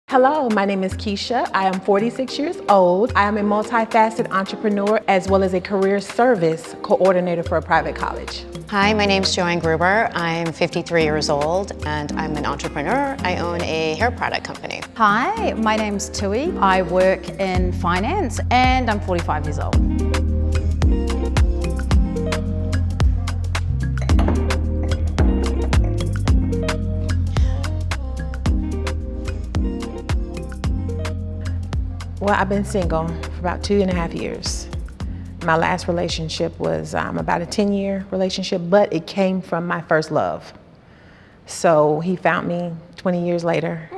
Hello, my name is Keisha. I am 46 years old. I am a multifaceted entrepreneur as well as a career service coordinator for a private college. Hi, my name's Joanne Gruber. I'm 53 years old and I'm an entrepreneur. I own a hair product company. Hi, my name's Tui. I work in finance and I'm 45 years old. Well, I've been single for about 2.5 years. My last relationship was about a 10-year relationship, but it came from my first love. So he found me 20 years later.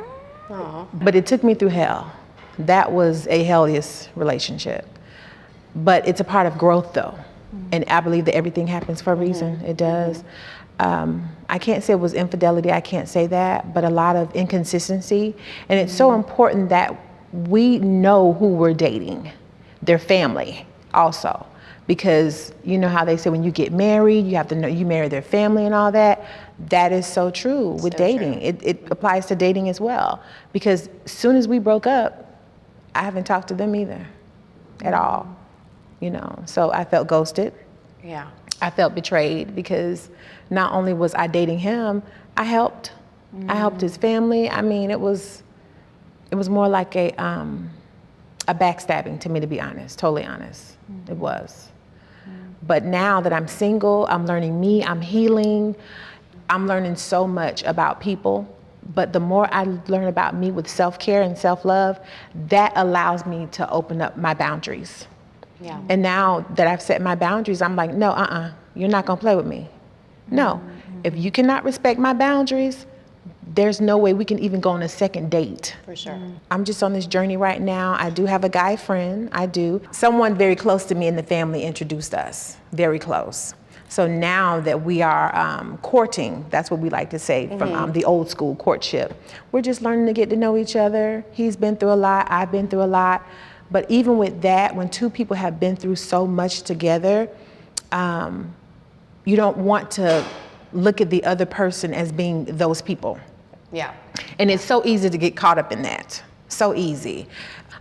Aww. But it took me through hell. That was a hellish relationship. But it's a part of growth though. And I believe that everything happens for a reason. It does. I can't say it was infidelity, I can't say that, but a lot of inconsistency. And it's so important that we know who we're dating, their family also. Because you know how they say when you get married, you have to know you marry their family and all that. That is so true with dating. True. It applies to dating as well. Because as soon as we broke up, I haven't talked to them either at all. You know, so I felt ghosted. Yeah. I felt betrayed because not only was I dating him, I helped. I helped his family. I mean, it was more like a backstabbing to me, to be honest, totally honest. It was. But now that I'm single, I'm learning me, I'm healing. I'm learning so much about people. But the more I learn about me with self-care and self-love, that allows me to open up my boundaries. Yeah. And now that I've set my boundaries, I'm like, no, you're not gonna play with me. No, if you cannot respect my boundaries, there's no way we can even go on a second date. For sure. I'm just on this journey right now. I do have a guy friend, I do. Someone very close to me in the family introduced us, very close. So now that we are courting, that's what we like to say from the old school courtship. We're just learning to get to know each other. He's been through a lot, I've been through a lot. But even with that, when two people have been through so much together, you don't want to look at the other person as being those people. Yeah. And it's so easy to get caught up in that, so easy.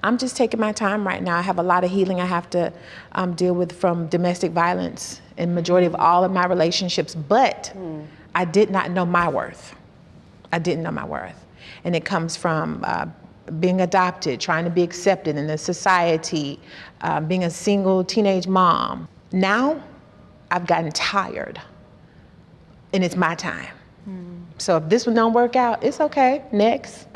I'm just taking my time right now. I have a lot of healing I have to deal with from domestic violence in majority of all of my relationships, but I did not know my worth. I didn't know my worth. And it comes from being adopted, trying to be accepted in the society, being a single teenage mom. Now, I've gotten tired, and it's my time. So if this one don't work out, it's okay, next.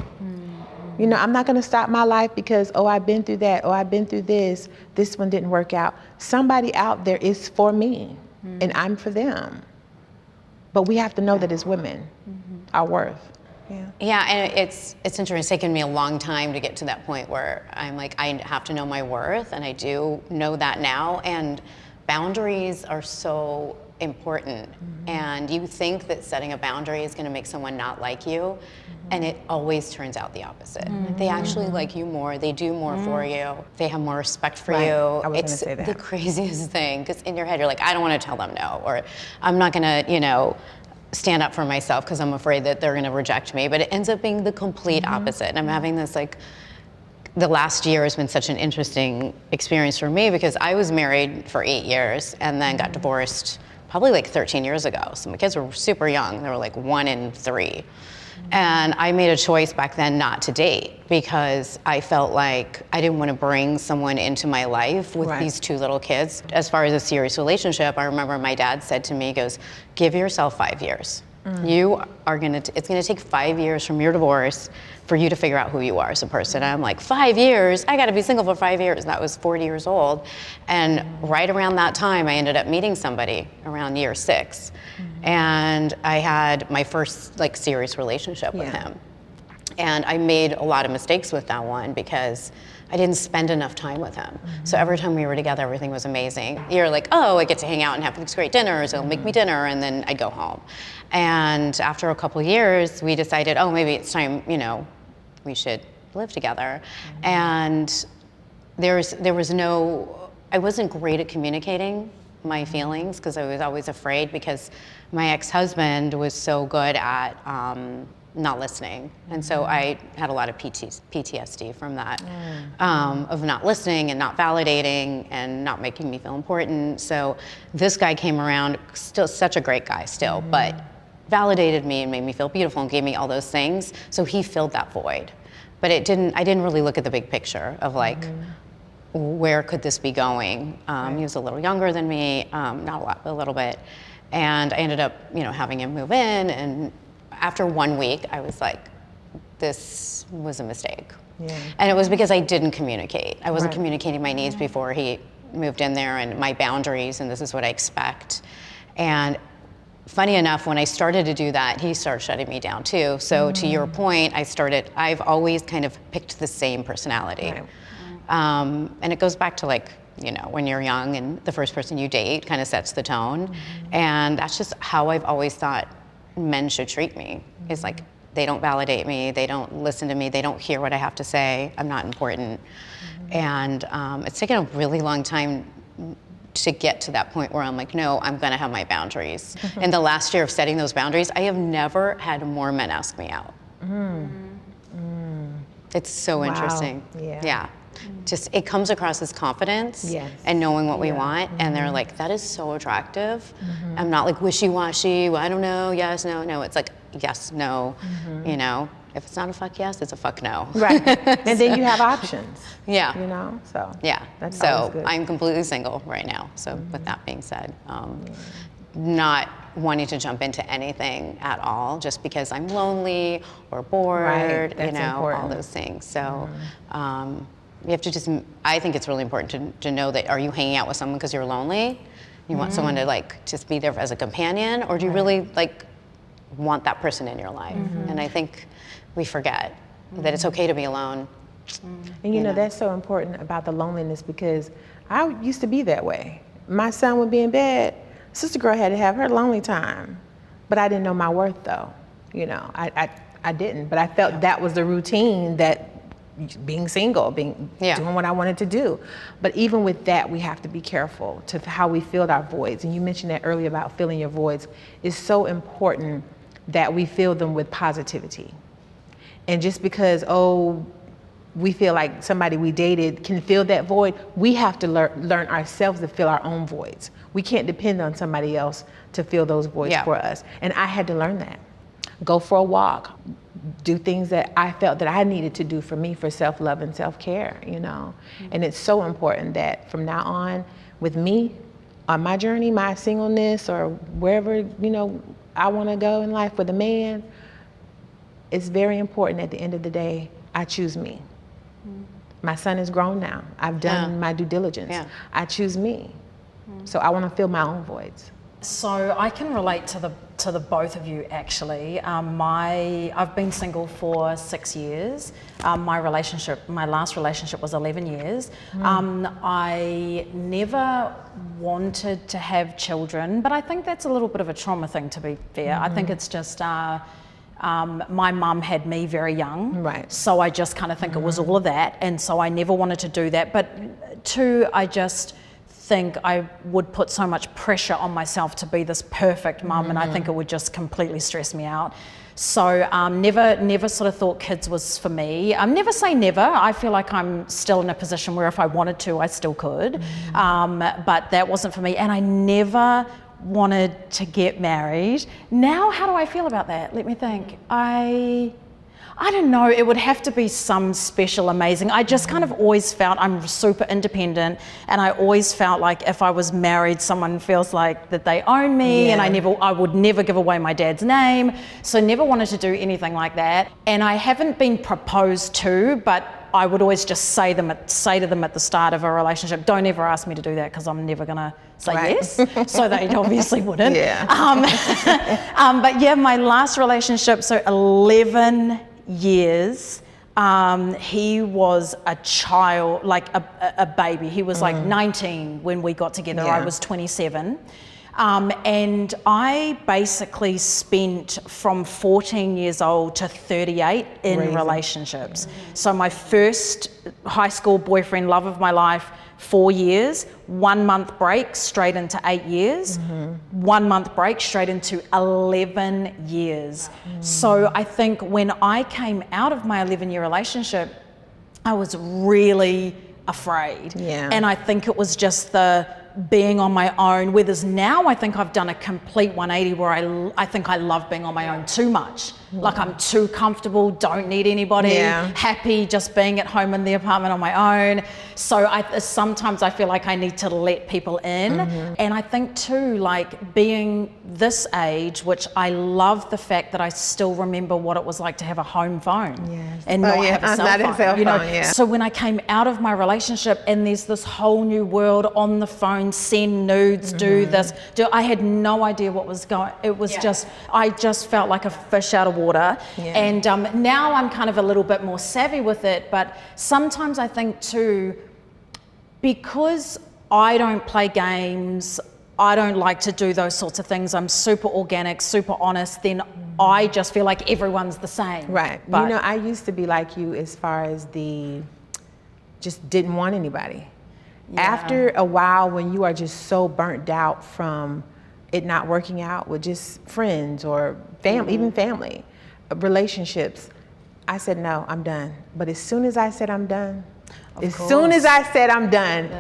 You know, I'm not gonna stop my life because, oh, I've been through that, oh, I've been through this one didn't work out. Somebody out there is for me, and I'm for them. But we have to know that as women, our worth. Yeah. Yeah, and it's interesting. It's taken me a long time to get to that point where I'm like, I have to know my worth, and I do know that now. And boundaries are so important. And you think that setting a boundary is going to make someone not like you, and it always turns out the opposite. They actually like you more. They do more for you. They have more respect for Right. you. I was It's gonna say that. the craziest thing, because in your head you're like, I don't want to tell them no, or I'm not going to, stand up for myself because I'm afraid that they're going to reject me. But it ends up being the complete opposite. And I'm having this the last year has been such an interesting experience for me because I was married for 8 years and then got divorced probably 13 years ago. So my kids were super young. They were 1 and 3. And I made a choice back then not to date because I felt like I didn't want to bring someone into my life with these 2 little kids. As far as a serious relationship, I remember my dad said to me, he goes, give yourself 5 years. It's gonna take 5 years from your divorce for you to figure out who you are as a person. And I'm like, 5 years? I gotta be single for 5 years. And that was 40 years old. And right around that time, I ended up meeting somebody around year 6. And I had my first serious relationship with him. And I made a lot of mistakes with that one because I didn't spend enough time with him. So every time we were together, everything was amazing. You're like, oh, I get to hang out and have these great dinners. He'll make me dinner, and then I'd go home. And after a couple years, we decided, oh, maybe it's time, we should live together. And I wasn't great at communicating my feelings because I was always afraid because my ex-husband was so good at not listening. And so I had a lot of PTSD from that, of not listening and not validating and not making me feel important. So this guy came around, still such a great guy still, but validated me and made me feel beautiful and gave me all those things. So he filled that void. But I didn't really look at the big picture of like, where could this be going? He was a little younger than me, not a lot, but a little bit. And I ended up, having him move in. And after 1 week, I was like, this was a mistake. Yeah. And it was because I didn't communicate. I wasn't communicating my needs before he moved in there, and my boundaries, and this is what I expect. And funny enough, when I started to do that, he started shutting me down too. So to your point, I've always kind of picked the same personality. Right. And it goes back to like, when you're young and the first person you date kind of sets the tone. And that's just how I've always thought men should treat me. Is like, they don't validate me, they don't listen to me, they don't hear what I have to say, I'm not important. And it's taken a really long time to get to that point where I'm like, no, I'm gonna have my boundaries. In the last year of setting those boundaries, I have never had more men ask me out. It's so interesting. Yeah. Just, it comes across as confidence and knowing what we want. And they're like, that is so attractive. I'm not like wishy-washy, well, I don't know, yes, no, no. It's like, yes, no, if it's not a fuck yes, it's a fuck no. Right. And then you have options. Yeah. So yeah. That's so always good. I'm completely single right now. So with that being said, not wanting to jump into anything at all just because I'm lonely or bored, Right. That's important. all those things. So you have to just, I think it's really important to know that, are you hanging out with someone because you're lonely? You want someone to like just be there as a companion, or do you really like want that person in your life? And I think we forget that it's okay to be alone. And that's so important about the loneliness, because I used to be that way. My son would be in bed, sister girl had to have her lonely time, but I didn't know my worth though. I didn't, but I felt that was the routine, that being single, doing what I wanted to do. But even with that, we have to be careful to how we fill our voids. And you mentioned that earlier about filling your voids. It's so important that we fill them with positivity. And just because, we feel like somebody we dated can fill that void, we have to learn ourselves to fill our own voids. We can't depend on somebody else to fill those voids for us. And I had to learn that. Go for a walk, do things that I felt that I needed to do for me, for self-love and self-care, And it's so important that from now on, with me, on my journey, my singleness, or wherever, I want to go in life with a man, it's very important at the end of the day, I choose me. My son is grown now. I've done my due diligence. I choose me. So I want to fill my own voids. So I can relate to the both of you actually. I've been single for 6 years. My last relationship was 11 years. I never wanted to have children, but I think that's a little bit of a trauma thing, to be fair. I think it's just my mum had me very young, right? So I just kind of think it was all of that, and so I never wanted to do that. But two, I just think I would put so much pressure on myself to be this perfect mum, and I think it would just completely stress me out. So never sort of thought kids was for me. Never say never. I feel like I'm still in a position where if I wanted to, I still could. But that wasn't for me, and I never wanted to get married. Now, how do I feel about that? Let me think. I don't know, it would have to be some special, amazing. I just kind of always felt I'm super independent, and I always felt like if I was married, someone feels like that they own me, and I would never give away my dad's name, so never wanted to do anything like that. And I haven't been proposed to, but I would always just say to them at the start of a relationship, don't ever ask me to do that because I'm never gonna say yes. So they obviously wouldn't. But yeah, my last relationship, so 11 years, he was a child, like a baby. He was like 19 when we got together. I was 27. And I basically spent from 14 years old to 38 in Raising. relationships. So my first high school boyfriend, love of my life, 4 years, 1 month break, straight into 8 years, 1 month break, straight into 11 years. So I think when I came out of my 11-year relationship, I was really afraid. Yeah. And I think it was just the being on my own, whereas now I think I've done a complete 180 where I think I love being on my own too much. Like I'm too comfortable, don't need anybody, Yeah. happy just being at home in the apartment on my own. So sometimes I feel like I need to let people in. And I think too, like being this age, which I love the fact that I still remember what it was like to have a home phone Yes. and Oh, not yeah. have a cell Not a phone. cell you know? phone, yeah. So when I came out of my relationship and there's this whole new world on the phone, send nudes, do this, I had no idea what was going. It was just, I just felt like a fish out of water. Yeah. And now I'm kind of a little bit more savvy with it, but sometimes I think too, because I don't play games, I don't like to do those sorts of things, I'm super organic, super honest, then I just feel like everyone's the same. Right. But, You know, I used to be like you as far as just didn't want anybody. After a while, when you are just so burnt out from it not working out with just friends or family, even family, relationships, I said, no, I'm done. But as soon as I said I'm done, soon as I said I'm done,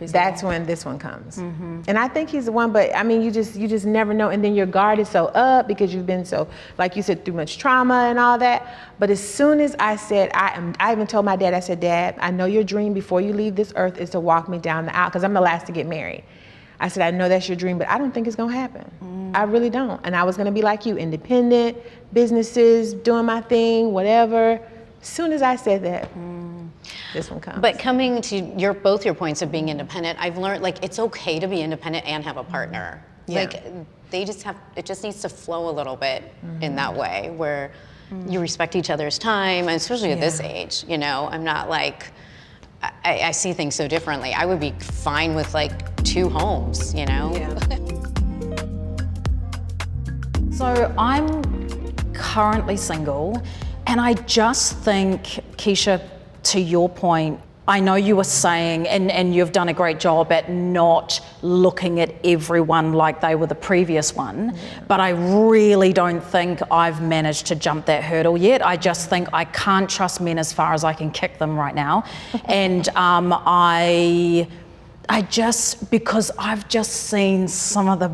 that's when this one comes. And I think he's the one, but I mean, you just never know. And then your guard is so up because you've been so, like you said, through much trauma and all that. But as soon as I said, I even told my dad, I said, Dad, I know your dream before you leave this earth is to walk me down the aisle, because I'm the last to get married. I said, I know that's your dream, but I don't think it's gonna happen. I really don't. And I was gonna be like you, independent, businesses, doing my thing, whatever. As soon as I said that, this one comes. But coming to both your points of being independent, I've learned like it's okay to be independent and have a partner. Yeah. Like it just needs to flow a little bit in that way where you respect each other's time, and especially at this age, you know, I'm not like, I see things so differently. I would be fine with like 2 homes, you know? Yeah. So I'm currently single, and I just think, Keisha, to your point, I know you were saying, and you've done a great job at not looking at everyone like they were the previous one, but I really don't think I've managed to jump that hurdle yet. I just think I can't trust men as far as I can kick them right now. And I just, because I've just seen some of the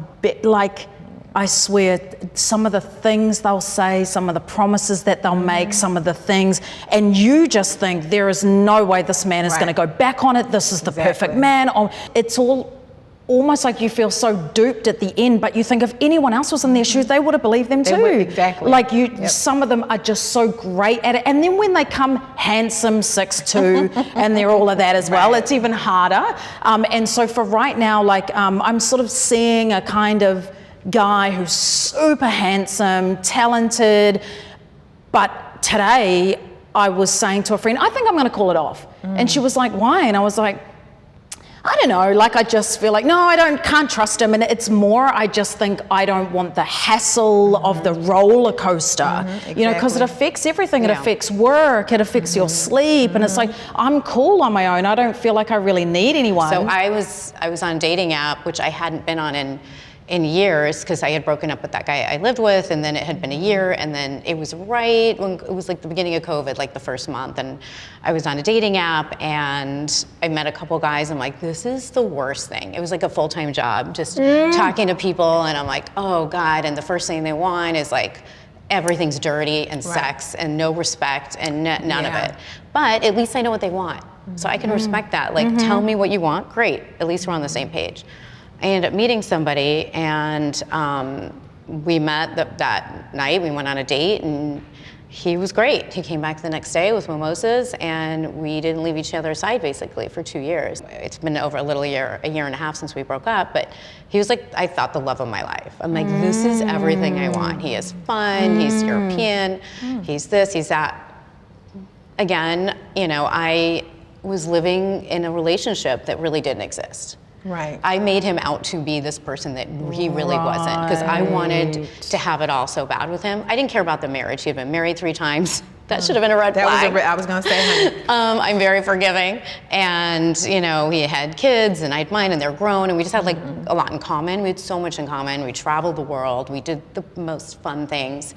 I swear, some of the things they'll say, some of the promises that they'll make, some of the things, and you just think there is no way this man is going to go back on it. This is the perfect man. It's all almost like you feel so duped at the end, but you think if anyone else was in their shoes, they would have believed them too. Exactly. Like some of them are just so great at it. And then when they come handsome 6'2", and they're all of that as well, it's even harder. And so for right now, like I'm sort of seeing a kind of guy who's super handsome, talented, but today I was saying to a friend, I think I'm going to call it off. And she was like, why? And I was like, I don't know, like I just feel like, no, can't trust him. And it's more, I just think I don't want the hassle of the roller coaster, you know, because it affects everything. It affects work, it affects your sleep. And it's like, I'm cool on my own. I don't feel like I really need anyone. So I was on a dating app, which I hadn't been on in years, because I had broken up with that guy I lived with, and then it had been a year, and then it was right when it was like the beginning of COVID, like the first month, and I was on a dating app, and I met a couple guys. I'm like, this is the worst thing. It was like a full-time job, just talking to people, and I'm like, oh God, and the first thing they want is like, everything's dirty and sex and no respect and none of it. But at least I know what they want. So I can respect that. Like, tell me what you want, great, at least we're on the same page. I ended up meeting somebody, and we met that night. We went on a date, and he was great. He came back the next day with mimosas, and we didn't leave each other's side basically for 2 years. It's been over a year and a half since we broke up, but he was like, I thought, the love of my life. I'm like, this is everything I want. He is fun, he's European, he's this, he's that. Again, you know, I was living in a relationship that really didn't exist. Right. I made him out to be this person that he really wasn't, because I wanted to have it all so bad with him. I didn't care about the marriage. He had been married 3 times. That should have been a red flag. I was gonna say, honey. I'm very forgiving, and you know, he had kids and I had mine, and they're grown, and we just had like a lot in common. We had so much in common. We traveled the world. We did the most fun things.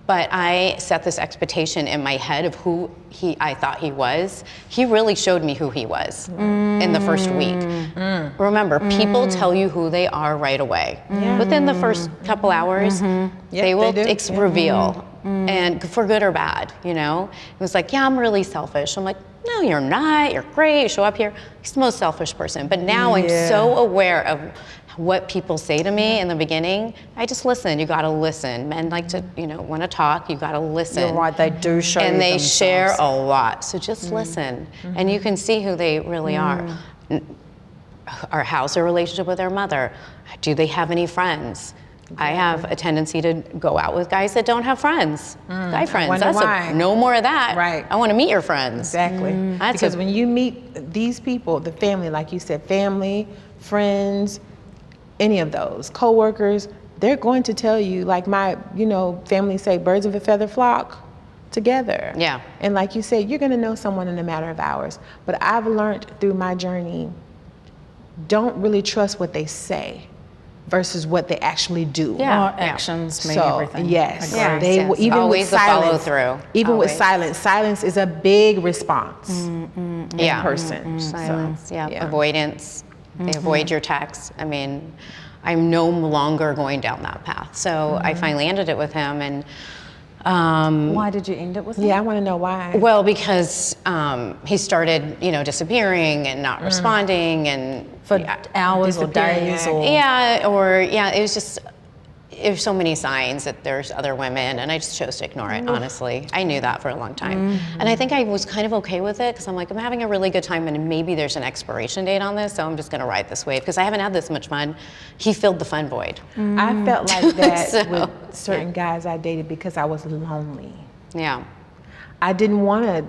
But I set this expectation in my head of who I thought he was. He really showed me who he was in the first week. Remember, people tell you who they are right away. Within the first couple hours, they will reveal, and for good or bad, you know? It was like, yeah, I'm really selfish. I'm like, no, you're not. You're great. You show up here. He's the most selfish person. But now I'm so aware of what people say to me in the beginning. I just listen. You got to listen. Men like to, you know, want to talk. You got to listen. You're right, they do show and you they themselves. share a lot. So just listen, and you can see who they really are. How's their relationship with their mother? Do they have any friends? I have a tendency to go out with guys that don't have friends, guy friends. wonder why. No more of that. Right. I want to meet your friends. Exactly. That's Because a- when you meet these people, the family, like you said, family, friends, any of those, coworkers, they're going to tell you, like my, you know, family say, birds of a feather flock together. Yeah. And like you said, you're going to know someone in a matter of hours. But I've learned through my journey, don't really trust what they say versus what they actually do. Yeah. Our actions mean everything. Yes, Yeah. they Yes. even Always with the silence, follow-through. even with Always. silence is a big response Yeah. in person. Silence, So, yeah. Avoidance. They avoid your texts. I mean, I'm no longer going down that path. So I finally ended it with him, and Why did you end it with him? Yeah, I want to know why. well, because he started, you know, disappearing and not responding, and For hours or Disappearing, days yeah. or... it was just, there's so many signs that there's other women, and I just chose to ignore it, honestly. I knew that for a long time. And I think I was kind of okay with it, because I'm like, I'm having a really good time, and maybe there's an expiration date on this, so I'm just gonna ride this wave, because I haven't had this much fun. He filled the fun void. I felt like that So, with certain guys I dated because I was lonely. Yeah. I didn't want to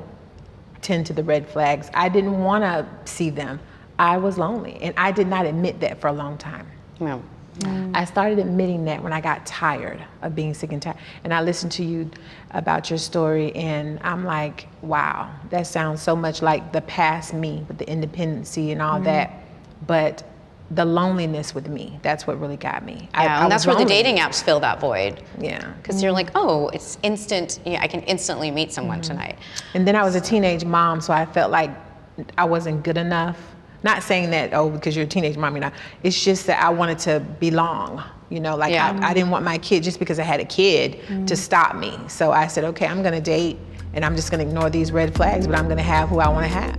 tend to the red flags. I didn't want to see them. I was lonely, and I did not admit that for a long time. Yeah. I started admitting that when I got tired of being sick and tired. And I listened to you about your story, and I'm like, wow, that sounds so much like the past me with the independency and all that. But the loneliness with me, that's what really got me. Yeah, and that's was where the lonely. dating apps fill that void. Yeah. Because you're like, oh, it's instant. Yeah, I can instantly meet someone tonight. And then I was a teenage mom, so I felt like I wasn't good enough. Not saying that, oh, because you're a teenage mom, you're not. It's just that I wanted to belong. You know, like Yeah. I didn't want my kid, just because I had a kid, to stop me. So I said, okay, I'm gonna date, and I'm just gonna ignore these red flags, but I'm gonna have who I wanna have.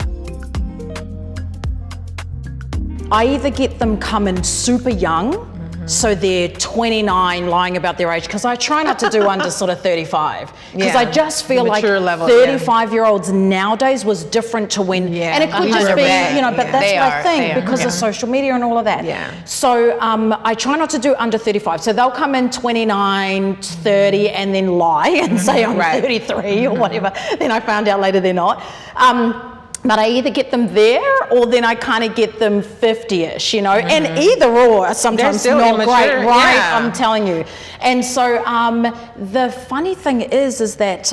I either get them coming super young, so they're 29 lying about their age, because I try not to do under sort of 35. Because Yeah, I just feel the like mature level, yeah. 35-year-olds nowadays was different to when, Yeah, and it could just 100%, be, you know, but yeah. that's They what I are, think, they are, because yeah. of social media and all of that. Yeah. So I try not to do under 35. So they'll come in 29, 30, and then lie and say I'm Right. 33 or whatever. Then I found out later they're not. But I either get them there, or then I kind of get them 50-ish, you know, and either or are sometimes still not immature, great, right? yeah. I'm telling you. And so the funny thing is that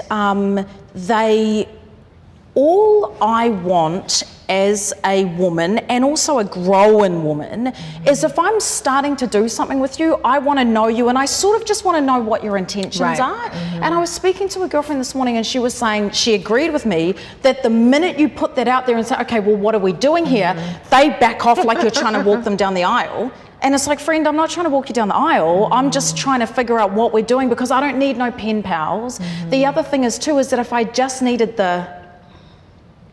all I want as a woman, and also a growing woman, is if I'm starting to do something with you, I want to know you, and I sort of just want to know what your intentions Right. are. And I was speaking to a girlfriend this morning, and she was saying she agreed with me that the minute you put that out there and say, okay, well, what are we doing here? They back off like you're trying to walk them down the aisle. And it's like, friend, I'm not trying to walk you down the aisle. I'm just trying to figure out what we're doing, because I don't need no pen pals. The other thing is too, is that if I just needed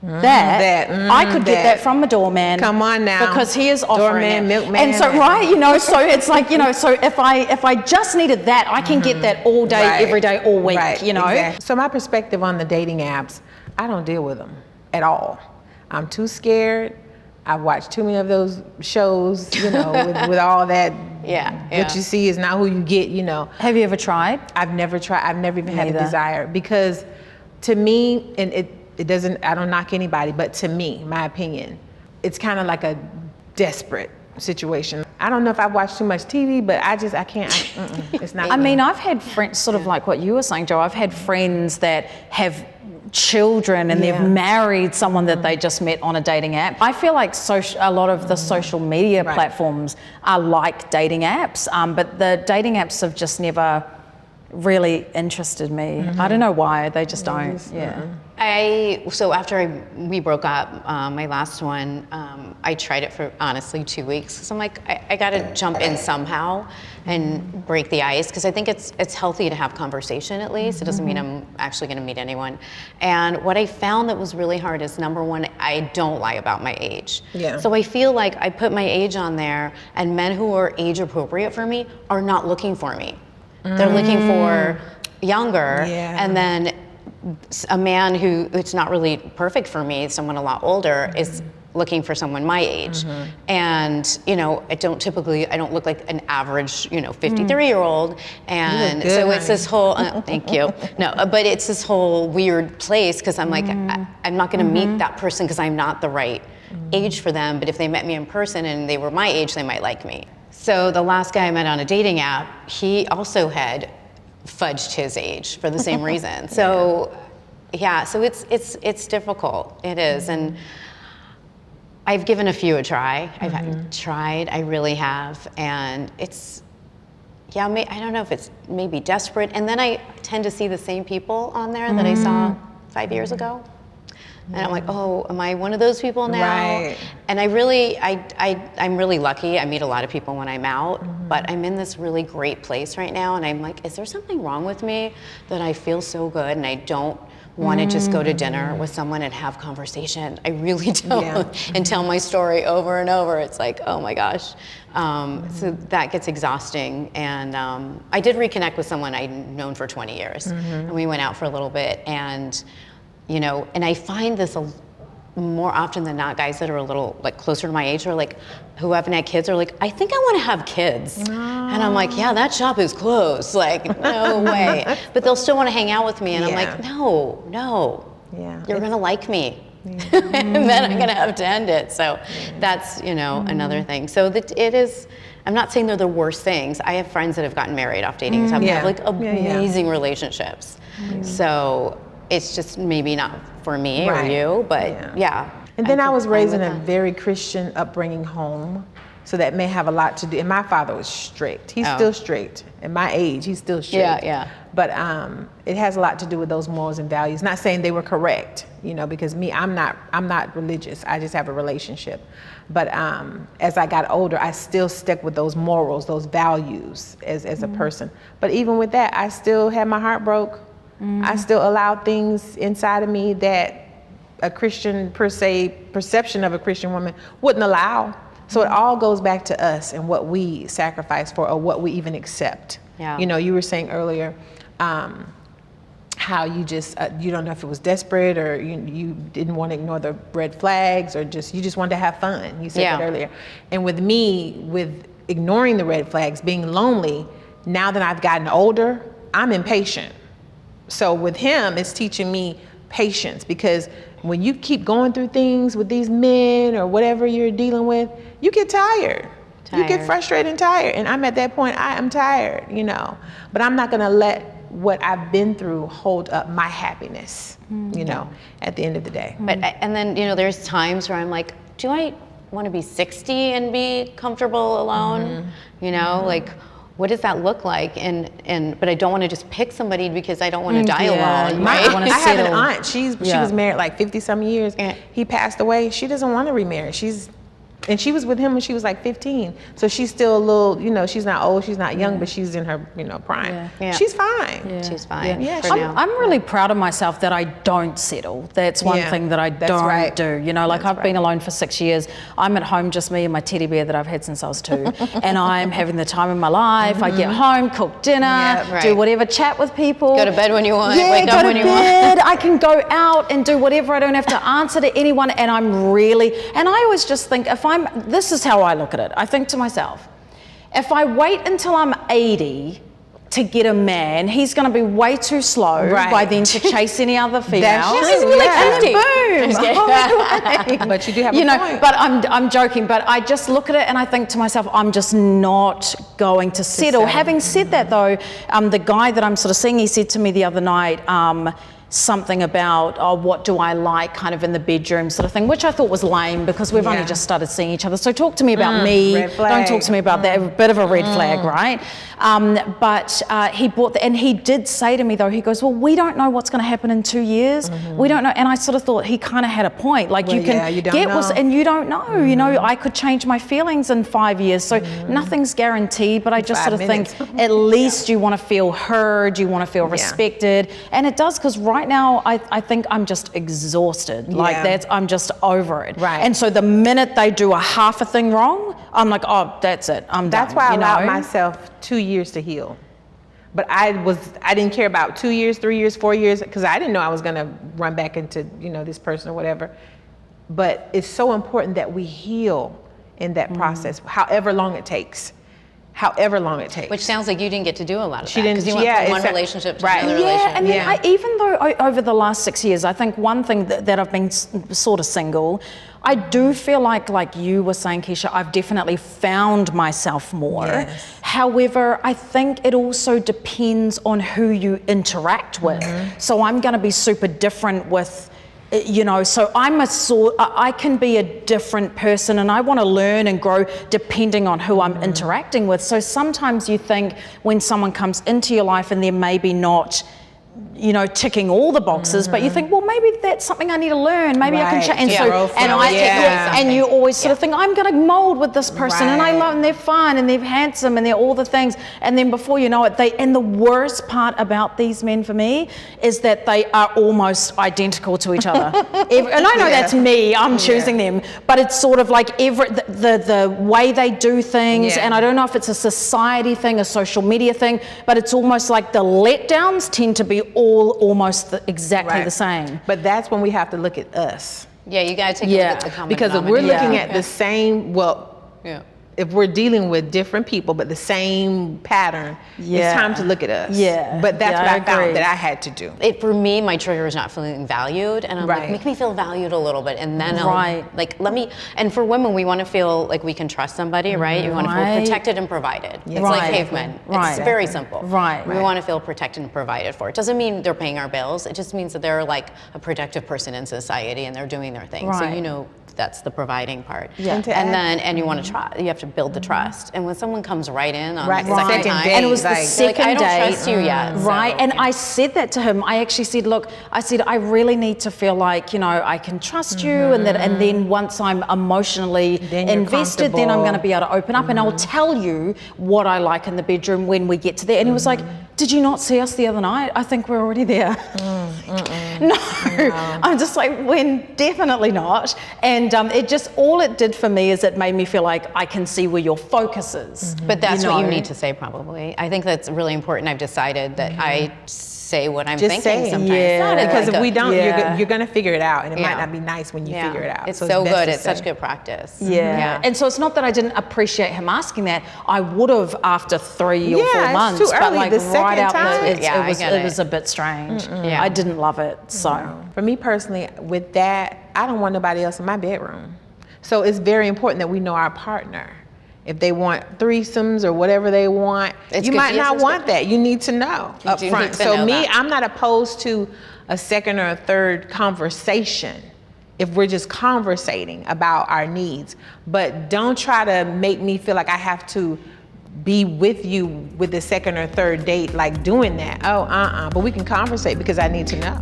I could get that from a doorman. Come on now. Because he is offering Doorman, it. milkman. And so, right, you know, so it's like, you know, so if I just needed that, I can get that all day, Right. every day, all week, Right, you know. exactly. So my perspective on the dating apps, I don't deal with them at all. I'm too scared. I've watched too many of those shows, you know, with all that. Yeah, What yeah. you see is not who you get, you know. Have you ever tried? I've never tried. I've never even had the Neither. desire, because to me, and it doesn't, I don't knock anybody, but to me, my opinion, it's kind of like a desperate situation. I don't know if I've watched too much TV, but I can't. It's not. I mean, I've had friends, sort of like what you were saying, Joe. I've had friends that have children and they've married someone that they just met on a dating app. I feel like a lot of the social media platforms are like dating apps, but the dating apps have just never really interested me. I don't know why, they just don't. So after we broke up, my last one, I tried it for honestly 2 weeks because I'm like, I gotta jump in somehow and break the ice, because I think it's healthy to have conversation at least. It doesn't mean I'm actually gonna meet anyone. And what I found that was really hard is, number one, I don't lie about my age. So I feel like I put my age on there, and men who are age appropriate for me are not looking for me. They're looking for younger, and then a man who it's not really perfect for me, someone a lot older, is looking for someone my age. And I don't look like an average 53-year-old, and good, so it's this whole thank you, no, but it's this whole weird place, because I'm like, I'm not going to meet that person because I'm not the right age for them, but if they met me in person and they were my age, they might like me. So the last guy I met on a dating app, he also had fudged his age for the same reason. So so it's difficult. It is. And I've given a few a try. I've tried, I really have. And it's, I don't know if it's maybe desperate. And then I tend to see the same people on there that I saw 5 years ago. And I'm like, oh, am I one of those people now? Right. And I'm really lucky. I meet a lot of people when I'm out, but I'm in this really great place right now. And I'm like, is there something wrong with me that I feel so good and I don't want to just go to dinner with someone and have conversation? I really don't. And tell my story over and over. It's like, oh my gosh. So that gets exhausting. And I did reconnect with someone I'd known for 20 years. And we went out for a little bit, and and I find this more often than not, guys that are a little like closer to my age, or like who haven't had kids, are like, I think I want to have kids. And I'm like, yeah, that shop is closed. Like, no way. But they'll still want to hang out with me. And I'm like, no, you're going to like me. And then I'm going to have to end it. So that's, another thing. So it is, I'm not saying they're the worst things. I have friends that have gotten married off dating. So have like amazing relationships. So it's just maybe not for me or you, but And then I was raised in a very Christian upbringing home, so that may have a lot to do. And my father was strict. He's still strict. At my age, he's still strict. But it has a lot to do with those morals and values. Not saying they were correct, because I'm not religious. I just have a relationship. But as I got older, I still stuck with those morals, those values as a person. But even with that, I still had my heart broke. I still allowed things inside of me that a Christian perception of a Christian woman wouldn't allow. So it all goes back to us and what we sacrifice for, or what we even accept. You were saying earlier how you just you don't know if it was desperate, or you didn't want to ignore the red flags, or you just wanted to have fun. You said that earlier. And with me, with ignoring the red flags, being lonely, now that I've gotten older, I'm impatient. So with him, it's teaching me patience, because when you keep going through things with these men or whatever you're dealing with, you get tired. You get frustrated and tired. And I'm at that point, I am tired, But I'm not going to let what I've been through hold up my happiness, at the end of the day. But and then, there's times where I'm like, do I want to be 60 and be comfortable alone? Like, what does that look like? But I don't want to just pick somebody because I don't want to die alone. Right? I have an aunt. She was married like 50-some years. He passed away. She doesn't want to remarry. And she was with him when she was like 15. So she's still a little, she's not old, she's not young, but she's in her, prime. She's fine. She's fine. I'm really proud of myself that I don't settle. That's one thing that I don't do. I've been alone for 6 years. I'm at home, just me and my teddy bear that I've had since I was 2. And I'm having the time of my life. I get home, cook dinner, do whatever, chat with people. Go to bed when you want, wake up when you want. I can go out and do whatever. I don't have to answer to anyone. And and I always just think, this is how I look at it. I think to myself, if I wait until I'm 80 to get a man, he's going to be way too slow by then to chase any other female. That's true. And then boom, saying? But you do have a point. But I'm joking. But I just look at it and I think to myself, I'm just not going to settle. Having said that, though, the guy that I'm sort of seeing, he said to me the other night, something about, oh, what do I like kind of in the bedroom sort of thing, which I thought was lame because we've only just started seeing each other. So talk to me about me. Red flag. Don't talk to me about that. A bit of a red flag, right? But he bought and he did say to me though, he goes, well, we don't know what's going to happen in 2 years. We don't know. And I sort of thought he kind of had a point. Like you can you don't get know. and you don't know. You know, I could change my feelings in 5 years. So nothing's guaranteed. But I just 5 sort of minutes. think at least you want to feel heard. You want to feel respected. And it does, because right now I think I'm just exhausted. Like I'm just over it. Right. And so the minute they do a half a thing wrong, I'm like, oh, that's it. I'm That's done. why I you allowed know? myself 2 years to heal. But I didn't care about 2 years, 3 years, 4 years, because I didn't know I was going to run back into, this person or whatever. But it's so important that we heal in that process, however long it takes. Which sounds like you didn't get to do a lot of She that. didn't. Because you went from one it's a- relationship to right. another Yeah, relationship. and then even though over the last 6 years, I think one thing that I've been sort of single, I do feel like you were saying, Keisha, I've definitely found myself more. Yes. However, I think it also depends on who you interact with. So I'm going to be super different with, so I can be a different person, and I want to learn and grow depending on who I'm interacting with. So sometimes you think when someone comes into your life and they're maybe not, ticking all the boxes, but you think, well, maybe that's something I need to learn. Maybe I can Right. change. And Grow so, from and it. I, Yeah. and you always sort of think, I'm going to mold with this person, and I Right. love, and they're fun, and they're handsome, and they're all the things. And then before you know it, and the worst part about these men for me is that they are almost identical to each other. And I know that's me. I'm choosing them, but it's sort of like the way they do things, Yeah. and I don't know if it's a society thing, a social media thing, but it's almost like the letdowns tend to be almost exactly the same. But that's when we have to look at us. Yeah, you got to take a look at the common Because if we're denominator. looking at the same, if we're dealing with different people but the same pattern, it's time to look at us. Yeah. But that's Yeah, what I I found agree. that I had to do. For me, my trigger is not feeling valued, and I'm like, make me feel valued a little bit, and then I'll let me. And for women, we want to feel like we can trust somebody, right? You want to feel protected and provided. It's like cavemen. It's very simple. Right. We want to feel protected and provided for. It doesn't mean they're paying our bills. It just means that they're like a productive person in society and they're doing their thing. So that's the providing part. Yeah. And you want to try. You have to build the trust. And when someone comes right in on the second Second time, date, And it was the like- second I don't day. trust you yet. Right. So, And I said that to him. I actually said, look, I really need to feel like, I can trust you. And then once I'm emotionally Then you're invested, then I'm going to comfortable. be able to open up and I'll tell you what I like in the bedroom when we get to there. And he was like, did you not see us the other night? I think we're already there. No. I'm just like, when definitely not. And all it did for me is it made me feel like I can see where your focus is. But that's what you know? need to say, probably. I think that's really important. I've decided that I say what I'm Just thinking say it. sometimes. Yeah. Not in Because like if we don't, Yeah. you're going to figure it out. And it Yeah. might not be nice when you figure it out. It's so so best good. to It's such say. good practice. Yeah. And so it's not that I didn't appreciate him asking that. I would have after 3 or 4 it's months, too but early. like The right second out time? the, Yeah, I get it it. was a bit strange. Yeah. I didn't love it. So For me personally, with that, I don't want nobody else in my bedroom. So it's very important that we know our partner. If they want threesomes or whatever they want, It's you good- might yes, not it's want good. that. You need to know up do need front. to So know me, that. I'm not opposed to a second or a third conversation if we're just conversating about our needs. But don't try to make me feel like I have to be with you with the second or third date, like doing that. But we can conversate because I need to know.